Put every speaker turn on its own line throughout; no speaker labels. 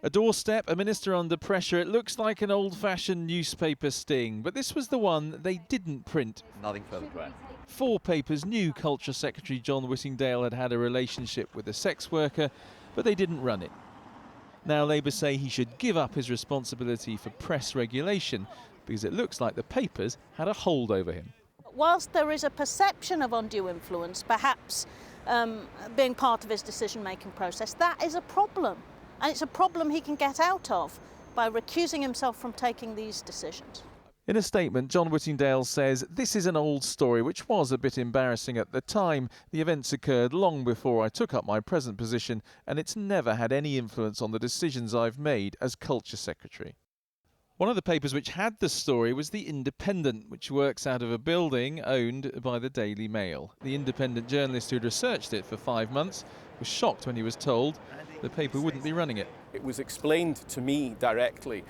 A doorstep, a minister under pressure. It looks like an old-fashioned newspaper sting, but this was the one they didn't print.
Nothing further to add.
4 papers knew Culture Secretary John Whittingdale had had a relationship with a sex worker, but they didn't run it. Now Labour say he should give up his responsibility for press regulation because it looks like the papers had a hold over him.
Whilst there is a perception of undue influence, perhaps being part of his decision-making process, that is a problem. And it's a problem he can get out of by recusing himself from taking these decisions.
In a statement, John Whittingdale says, "This is an old story which was a bit embarrassing at the time. The events occurred long before I took up my present position, and it's never had any influence on the decisions I've made as Culture Secretary." One of the papers which had the story was The Independent, which works out of a building owned by the Daily Mail. The independent journalist who'd researched it for 5 months was shocked when he was told the paper wouldn't be running it.
It was explained to me directly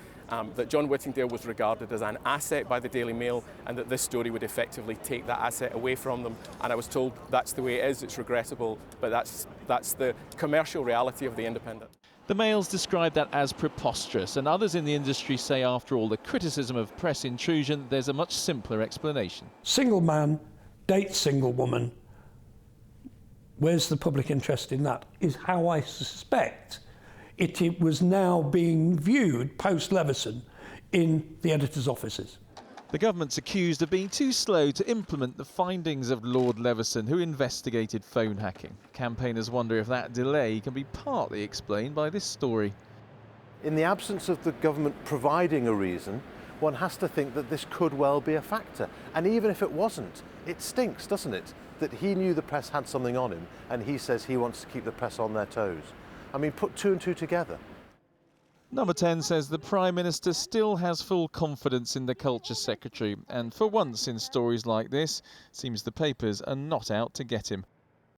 that John Whittingdale was regarded as an asset by the Daily Mail and that this story would effectively take that asset away from them. And I was told that's the way it is, it's regrettable, but that's the commercial reality of The Independent.
The Mail's described that as preposterous, and others in the industry say after all the criticism of press intrusion, there's a much simpler explanation.
Single man dates single woman. Where's the public interest in that? Is how I suspect it was now being viewed post-Leveson in the editor's offices.
The government's accused of being too slow to implement the findings of Lord Leveson, who investigated phone hacking. Campaigners wonder if that delay can be partly explained by this story.
In the absence of the government providing a reason, one has to think that this could well be a factor. And even if it wasn't, it stinks, doesn't it? That he knew the press had something on him and he says he wants to keep the press on their toes. I mean, put 2 and 2 together.
Number 10 says the Prime Minister still has full confidence in the Culture Secretary, and for once in stories like this, seems the papers are not out to get him.